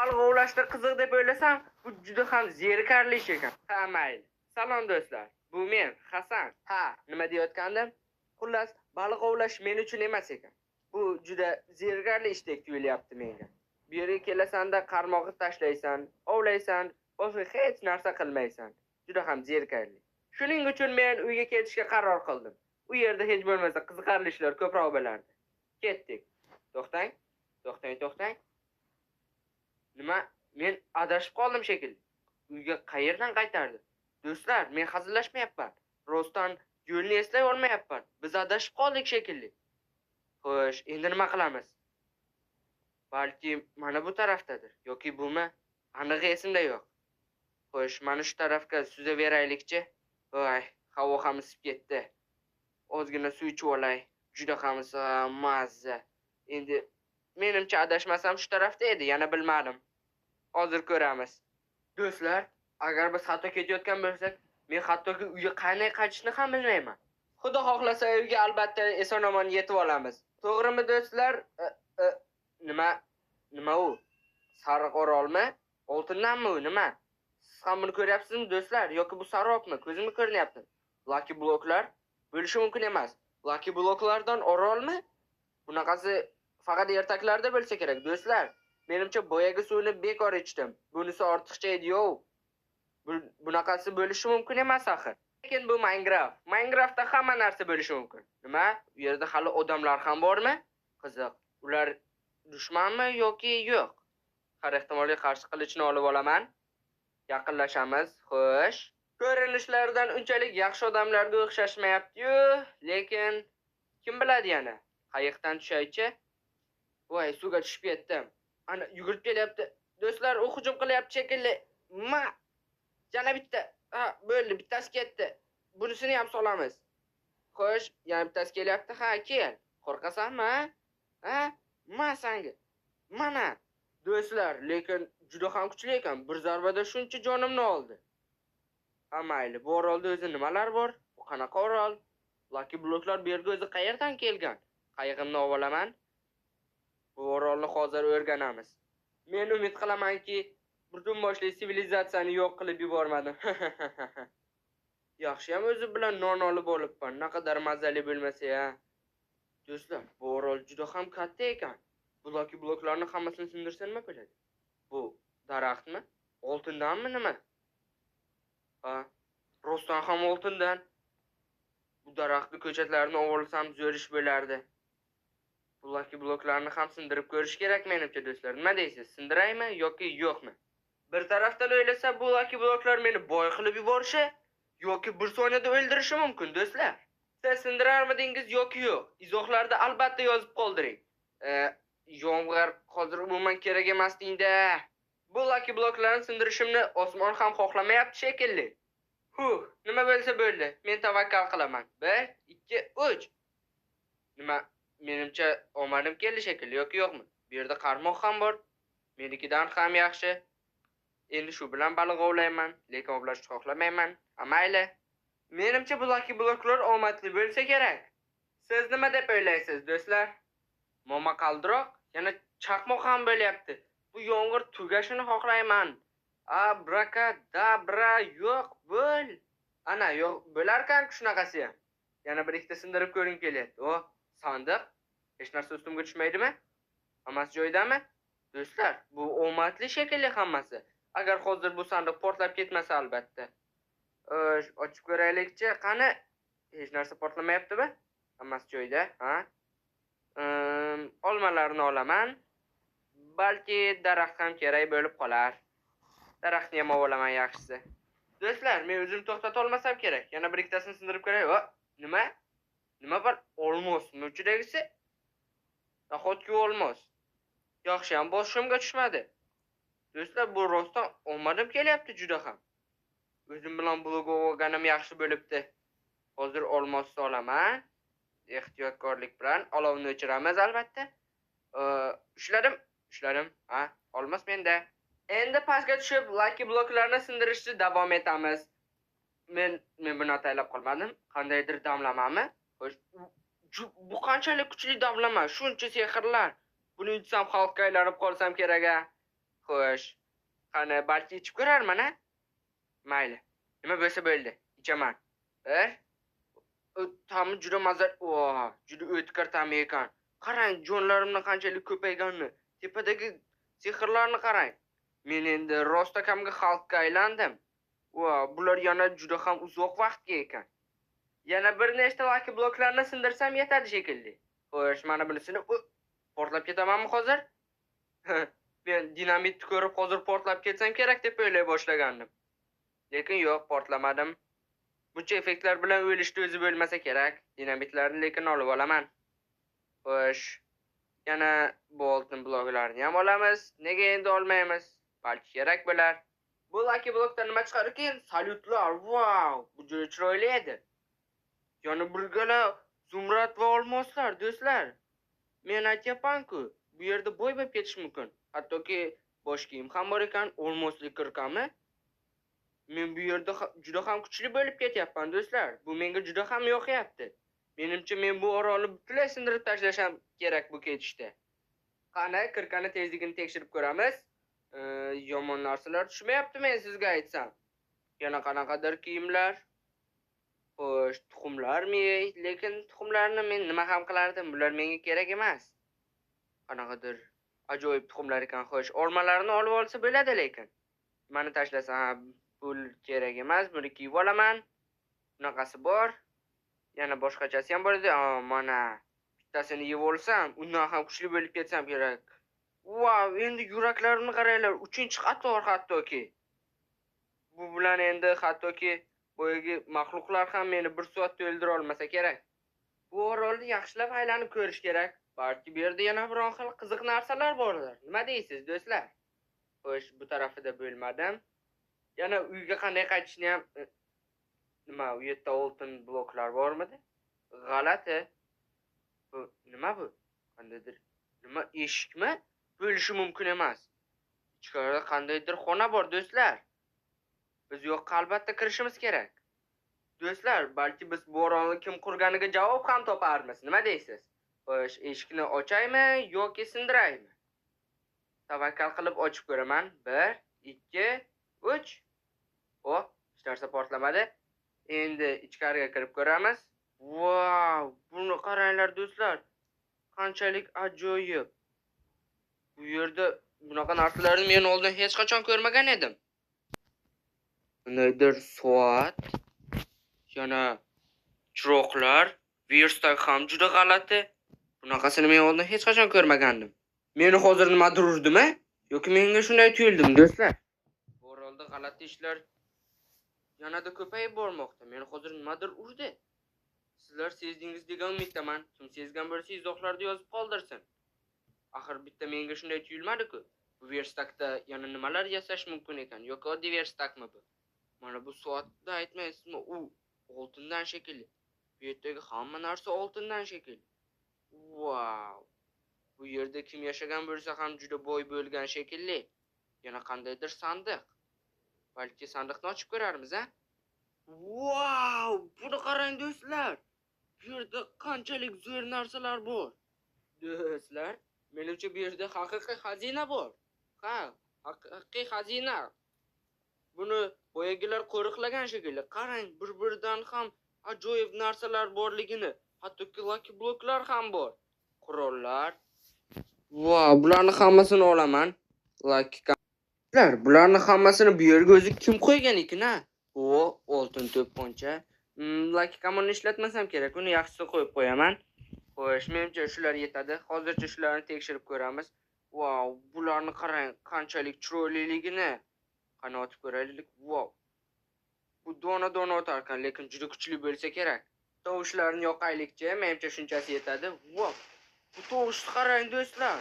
Baliq ovlashda qiziq deb o'ylasam, bu juda ham zerikarli ish ekan. Ha, mayli. Salom do'stlar. Bu men, Hasan. Ha, nima deyotgandim? Xullas, baliq ovlash men uchun emas ekan. Bu juda zerikarli ishdek tuyulyapti menga. Bu yerga kelasanda qarmog'i tashlaysan, ovlaysan, boshqa hech narsa qilmaysan. Juda ham zerikarli. Shuning uchun men uyga ketishga qaror qildim. U yerda hech bo'lmasa qiziqarli ishlar ko'proq bo'lardi. Ketdik. To'xtang. To'xtang. Nima? Men adashib qoldim shekilli. Uyga qayerdan qaytardi? Do'stlar, men hazillashmayapman. Rostdan yo'lni eslay olmayapman. Biz adashib qoldik shekilli. Xo'sh, endi nima qilamiz? Balki mana bu tarafdadir yoki bumi? Aniq esimda yo'q. Xo'sh, mana shu tarafga suzaveraylikchi. Voy, havo ham isib ketdi. Ozgina suv ichib olay. Juda ham mazza. Endi menimcha adashmasam shu tarafda edi, yana bilmadim. Hozir ko'ramiz. Do'stlar, agar biz xato ketayotgan bo'lsak, men hattoki uyga qanday qaytishni ham bilmayman. Xudo xohlasa uyga albatta eson-omon yetib olamiz. To'g'rimi do'stlar? Nima u? Sariq orolmi? Oltindanmi u? Nima? Siz ham buni ko'ryapsizmi do'stlar? Yoki bu sarobmi? Ko'zimga ko'rinyapti. Lucky bloklar bo'lishi mumkin emas. Lucky bloklardan orolmi? Bunaqasi faqat ertaklarda bo'lsa kerak do'stlar. Menimcha boyagi suvni bekor ichdim. Bunisi ortiqcha edi-yu. Bunaqasi bo'lishi mumkin emas axir. Lekin bu Minecraft. Minecraftda hamma narsa bo'lishi mumkin. Nima? U yerda hali odamlar ham bormi? Qiziq. Ular dushmanmi yoki yo'q? Har ehtimolga qarshi qilichni olib olaman. Yaqinlashamiz. Xo'sh. Ko'rinishlardan unchalik yaxshi odamlarga o'xshashmayapti-yu, lekin kim biladi yana? Qayiqdan tushaychi. Voy, suvga tushib ketdim. Ana yugurib kelyapti. Do'stlar, u hujum qilyapti shekilli. Yana bitta. Ha, bo'ldi, bittasi ketdi. Bunisini ham solamiz. Xo'sh, yana bittasi kelyapti. Ha, kel. Qo'rqasanmi? Ha? Sanga. Mana. Do'stlar, lekin juda ham kuchli ekan. Bir zarbada shuncha jonimni oldi. Ha, mayli. Bu orolda o'zi nimalar bor? Bu qanaqa orol? Lucky bloklar bu yerga o'zi qayerdan kelgan? Qayiqimni olaman. Bu orolni hozir o'rganamiz. Men umid qilamanki, butun boshli sivilizatsiyani yo'q qilib yubormadim. Yaxshiyam o'zi bilan non olib olibman. Naqadar mazali bo'lmasa-ya. Do'stlar, bu orol juda ham katta ekan. Bu Lucky bloklarni hammasini sindirsa nima bo'ladi? Bu daraxtmi? Oltindanmi nima? Ha, rostdan ham oltindan. Bu daraxtni ko'chatlarini olsam zo'r ish bo'lardi. Bu Lucky bloklarni ham sindirib ko'rish kerak menimcha do'stlar. Nima deysiz? Sindiraymi yoki yo'qmi? Bir tarafdan o'ylasa bu Lucky bloklar meni boy qilib yuborishi yoki bir soniyada o'ldirishi mumkin do'stlar. Siz sindirarmidingiz yoki yo'q? Izohlarda albatta yozib qoldiring. Yomg'ir hozir umuman kerak emasdingda. Bu Lucky bloklarni sindirishimni osmon ham xohlamayapti shekilli. Nima bo'lsa bo'ldi. Men tavakkal qilaman. 1, 2, 3. Nima? Menimcha omadim keldi shekilli yoki yo'qmi? Bu yerda qarmoq ham bor. Menikidan ham yaxshi. Endi shu bilan baliq ovlayman, lekin ovlashni xohlamayman. Mayli. Menimcha bu Lucky bloklar omadli bo'lsa kerak. Siz nima deb o'ylaysiz, do'stlar? Moma qaldiroq, yana chaqmoq ham bo'lyapti. Bu yomg'ir tugashini xohlayman. Abrakadabra yo'q bo'l. Ana yo'q bo'larkan shunaqasi ham. Yana bir ikkita sindirib ko'ring kelyapti. Sandiq. Hech narsa ustimga tushmaydimi? Hammasi joyidami? Do'stlar, bu omadli shekilli hammasi. Agar hozir bu sandiq portlab ketmasa albatta. Ochib ko'raylikchi. Qani? Hech narsa portlamayaptimi? Hammasi joyida, ha? Olmalarni olaman. Balki daraxt ham kerak bo'lib qolar. Daraxtni ham olaman yaxshisi. Do'stlar, men o'zim to'xtata olmasam kerak. Yana bir ikkitasini sindirib ko'ray. Nima? Nima bor? Olmosmi uchidagisi? Nahotki olmos. Yaxshi ham boshimga tushmadi. Do'stlar, bu rostdan omadim kelyapti juda ham. O'zim bilan blog olganim yaxshi bo'libdi. Hozir olmos solaman. Ehtiyotkorlik bilan olovni o'chiramiz albatta. Ushladim. Ha, olmos menda. Endi pastga tushib Lucky bloklarni sindirishni davom etamiz. Men buni ataylab qolmadim. Qandaydir damlamami? Bu qanchalik kuchli damlama, shuncha sehrlar. Buni ichsam xalqqa aylanib qolsam kerak-a. Xo'sh. Qani balki ichib ko'rarman, a? Mayli. Nima bo'lsa bo'ldi. Ichaman. Bir. Ta'mi juda mazza. Juda o'tkir ta'mi ekan. Qarang, jonlarimni qanchalik ko'payganini. Tepadagi sehrlarni qarang. Men endi rostakamga xalqqa aylandim. Bular yana juda ham uzoq vaqtga ekan. Yana bir nechta lucky bloklarni sindirsam yetadi shekilli. Xo'sh, mana bunisini portlab ketamanmi hozir? Men dinamit ko'rib hozir portlab ketsam kerak deb o'ylay boshlagandim. Lekin yo'q, portlamadim. Buncha effektlar bilan o'lishni o'zi bo'lmasa kerak. Dinamitlarni lekin olib olaman. Xo'sh, yana bu oltin bloklarni ham olamiz. Nega endi olmaymiz? Balki kerak bo'lar. Bu lucky blokdan nima chiqar ekan? Salyutlar. Wow, bu juda chiroyli edi. Yana burgala zumrad va olmoslar, do'stlar. Men aytayapman-ku, bu yerda boy bo'lib ketish mumkin. Hattoki bosh kiyim ham bor ekan, olmoslik kirqami. Men bu yerda juda ham kuchli bo'lib ketyapman, do'stlar. Bu menga juda ham yoqyapti. Menimcha men bu orolni butunlay sindirib tashlasham kerak bu ketishda. Qani, kirqani tezligini tekshirib ko'ramiz. Yomon narsalar tushmayapti men sizga aytsam. Yana qanaqadir kiyimlar. Xo'sh, tuxumlarmi? Lekin tuxumlarni men nima ham qilardim? Bular menga kerak emas. Qanaqadir ajoyib tuxumlar ekan. Xo'sh, olmalarni olib olsa bo'ladi lekin. Meni tashlasam, pul kerak emas. Buni kiyib olaman. Bunaqasi bor. Yana boshqachasi ham bor edi. Mana bittasini yeb olsam, undan ham kuchli bo'lib ketsam kerak. Wow, endi yuraklarimni qaranglar. 3-qator hattoki. Bu bilan endi hattoki boyagi maxluqlar ham meni 1 soatda o'ldira olmasa kerak. Bu orolni yaxshilab aylanib ko'rish kerak. Balki bu yerda yana biron xil qiziq narsalar bordir. Nima deysiz, do'stlar? Xo'sh, bu tarafida bo'lmadim. Yana uyga qanday qaytishni ham nima, u yerda oltin bloklar bormidi? G'alati. Bu nima bu? Qandaydir nima eshikmi? Bo'lishi mumkin emas. Ichkarida qandaydir xona bor, do'stlar. Biz yo'qqa albatta kirishimiz kerak. Do'stlar, balki biz bu orolni kim qurganiga javob ham toparmiz. Nima deysiz? Xo'sh, eshikni ochaymi yoki sindiraymi? Tavakkal qilib ochib ko'raman. 1, 2, 3. Hech narsa portlamadi. Endi ichkariga kirib ko'ramiz. Wow, buni qaranglar do'stlar. Qanchalik ajoyib. Bu yerda bunaqa narsalarni men oldin hech qachon ko'rmagan edim. Bunday soat, yana chiroqlar, virusdagi ham juda g'alati. Bunaqasini men oldin hech qachon ko'rmagandim. Meni hozir nimadir urdimi? Yoki menga shunday tuyuldimi, do'stlar? Bu orolda g'alati ishlar yanada ko'payib bormoqda. Meni hozir nimadir urdi. Sizlar sezdingiz degan umiddaman. Kim sezgan bo'lsa izohlarda yozib qoldirsin. Axir bitta menga shunday tuyulmadi-ku. Bu verstakda yana nimalar yasash mumkin ekan? Yoki oddiy verstakmi bu? Mana bu soatda aytmaysizmi? U oltindan shekilli. Bu yerdagi hamma narsa oltindan shekilli. Wow. Bu yerda kim yashagan bo'lsa ham juda boy bo'lgan shekilli. Yana qandaydir sandiq. Balki sandiqni ochib ko'rarmiz, a? Wow! Buni qarang do'stlar. Bu yerda qanchalik zo'r narsalar bor. Do'stlar, menimcha bu yerda haqiqiy xazina bor. Ha, haqiqiy xazina. Buni boyagilar qo'riqlagan shekilli. Qarang, bir-biridan ham ajoyib narsalar borligini, hattoki lucky bloklar ham bor. Qurollar. Wow, bularni hammasini olaman. Lucky bularni hammasini bu yerga o'zi kim qo'ygan ekan, ha? Oltin to'pponcha. Lucky kamonni ishlatmasam kerak. Uni yaxshisi qo'yib qo'yaman. Xo'sh, menimcha shular yetadi. Hozircha shularni tekshirib ko'ramiz. Wow, bularni qarang, qanchalik chiroyliligini. Qani otib ko'raylik. Wow. Bu dona-dona otar ekan, lekin juda kuchli bo'lsa kerak. Tovushlarni yoqaylikchi, menimcha shunchasi yetadi. Wow. Bu tovushni qarang do'stlar.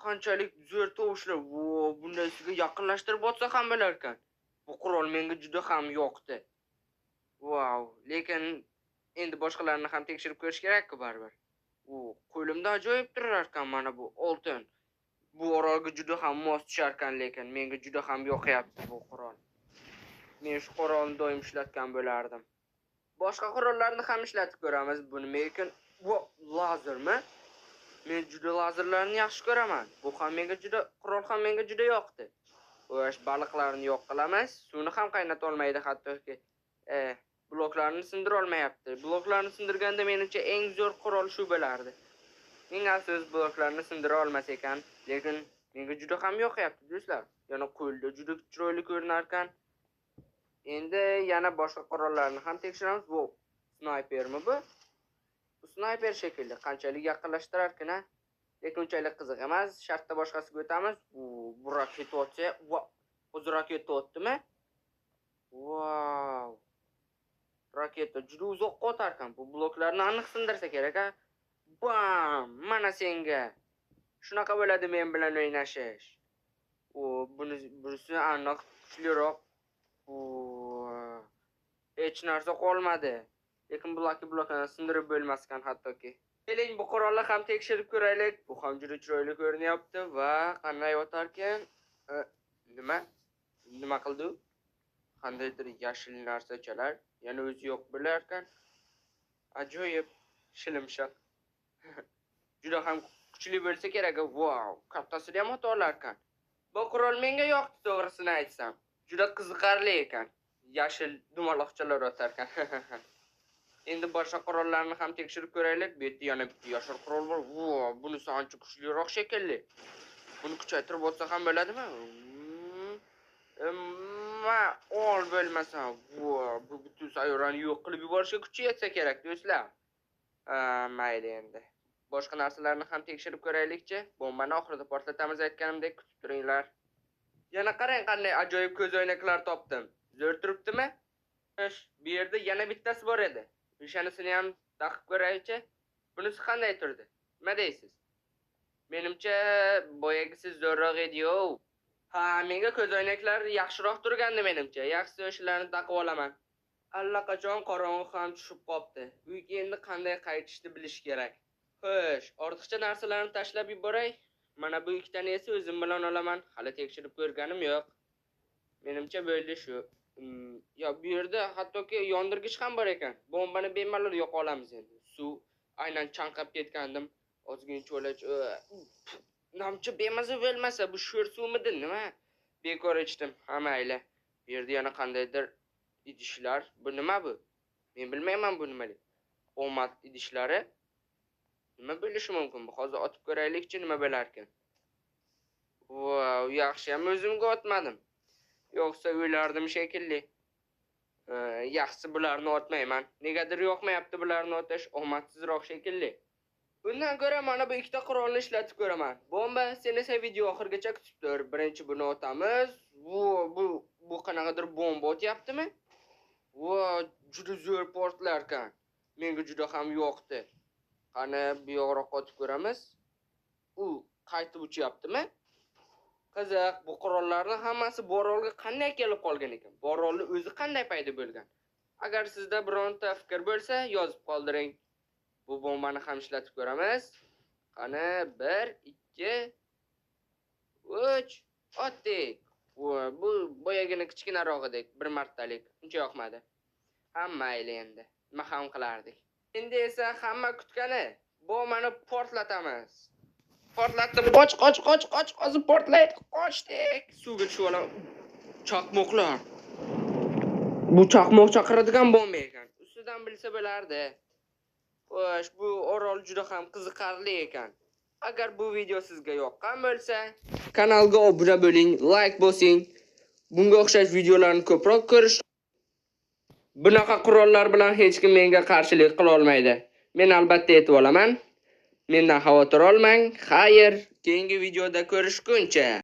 Qanchalik zo'r tovushlar. Wow, bundaysiga yaqinlashtirib otsa ham bo'lar ekan. Bu qurol menga juda ham yoqdi. Wow, lekin endi boshqalarni ham tekshirib ko'rish kerak-ku baribir. Qo'limda ajoyib turar ekan mana bu oltin. Bu orolga juda ham mos tushar ekan, lekin menga juda ham yoqyapti bu qurol. Men shu qurolni doim ishlatgan bo'lardim. Boshqa qurollarni ham ishlatib ko'ramiz. Buni lekin lazermi? Men juda lazerlarni yaxshi ko'raman. Bu ham menga juda qurol ham menga juda yoqdi. O'sh baliqlarni yo'q qilamiz. Suvni ham qaynata olmaydi hattoki. Bloklarni sindira olmayapti. Bloklarni sindirganda menimcha eng zo'r qurol shu bo'lardi. Eng afsus bloklarni sindira olmas ekan, lekin menga juda ham yoqyapti do'stlar. Yana qo'lda juda chiroyli ko'rinar ekan. Endi yana boshqa qurollarni ham tekshiramiz. Bu snaypermi bu? Bu snayper shekilli. Qanchalik yaqinlashtirar ekan, lekin unchalik qiziq emas. Shartda boshqasiga o'tamiz. Bu raket otsa, o'zi raket otdimi? Wow! Raketa juda uzoqqa otar ekan. Bu bloklarni aniq sindirsa kerak, a? Bam! Mana senga. Shunaqa bo'ladi men bilan o'ynashish. Bunisi aniq kuchliroq. Hech narsa qolmadi. Lekin bloklarni sindirib bo'lmas ekan hattoki. Keling, bu qurolni ham tekshirib ko'raylik. Bu ham juda chiroyli ko'rinyapti va qanday otar ekan? Nima qildi? Qandaydir yashil narsachalar, yana o'zi yo'q bo'lar ekan. Ajoyib, shilimshoq. Juda ham kuchli bo'lsa kerak. Wow, kattasida ham olar ekan. Bu qurol menga yoqdi, to'g'risini aytsam. Juda qiziqarli ekan. Yashil dumaloqchalar otar ekan. Endi boshqa qurollarni ham tekshirib ko'raylik. Bu yerda yana bitta yashil qurol bor. Wow, bunisi ancha kuchliroq shekilli. Buni kuchaytirib olsa ham bo'ladimi? Ol bo'lmasa, bu butun sayyorani yo'q qilib yuborishga kuchi yetsa kerak, do'stlar. Mayli endi. Boshqa narsalarni ham tekshirib ko'raylikchi. Bombani oxirida portlatamiz aytganimdek kutib turinglar. Yana qarang qanday ajoyib ko'z o'ynaklar topdim. Zo'r turibdimi? Bu yerda yana bittasi bor edi. Nishonisini ham taqib ko'raychi. Bunisi qanday turdi? Nima deysiz? Menimcha boyagisi zo'rroq edi-yo. Menga ko'z o'ynaklar yaxshiroq turgandi menimcha. Yaxshi o'shalarni taqib olaman. Allaqachon qorong'i ham tushib qopti. Uyga endi qanday qaytishni bilish kerak. Xo'sh, ortiqcha narsalarni tashlab yuboray. Mana bu ikkitani esa o'zim bilan olaman. Hali tekshirib ko'rganim yo'q. Menimcha bo'ldi shu. Bu yerda hattoki yondirgich ham bor ekan. Bombani bemalol yo'q olamiz endi. Suv aynan chanqab ketgandim. Ozgina cho'lach. Namcha bemaza bo'lmasa bu sho'r suvmidi nima? Bekor ichdim. Mayli. Bu yerda yana qandaydir idishlar. Bu nima bu? Men bilmayman bu nimalik. Omad idishlari. Nima bo'lishi mumkin? Hozir otib ko'raylikchi nima bo'lar ekan. Wow, yaxshi ham o'zimga otmadim. Yo'qsa o'ylardim shekilli. Yaxshi bularni otmayman. Negadir yoqmayapti bularni otish, omadsizroq shekilli. Bundan ko'ra mana bu ikkita qurolni ishlatib ko'raman. Bomba, sen esa video oxirigacha kutib tur. Birinchi buni otamiz. Bu qanaqadir bomba otyaptimi? Juda zo'r portlar ekan. Menga juda ham yoqdi. Qani bu yoqroq otib ko'ramiz. Qaytib uchyaptimi? Qiziq, bu qurollarning hammasi Borolga qanday kelib qolgan ekan? Borolni o'zi qanday paydo bo'lgan? Agar sizda bironta fikr bo'lsa, yozib qoldiring. Bu bombani ham ishlatib ko'ramiz. Qani 1, 2, 3 otdik. Bu boyagina kichkinarog'idek, bir martalik. Uncha yoqmadi. Mayli endi. Nima ham qilardik. Endi esa hamma kutgani bombani portlatamiz. Portlatdim. Qoch, hozir portlaydi. Qochdik. Suvga tushib olaman. Chaqmoqlar. Bu chaqmoq chaqiradigan bomba ekan. Ustidan bilsa bo'lardi. Xo'sh, bu orol juda ham qiziqarli ekan. Agar bu video sizga yoqqan bo'lsa, kanalga obuna bo'ling, like bosing. Bunga o'xshash videolarni ko'proq ko'rish. Bunaqa qurollar bilan hech kim menga qarshilik qila olmaydi. Men albatta yetib olaman. Mendan xavotir olmang. Xayr, keyingi videoda ko'rishguncha.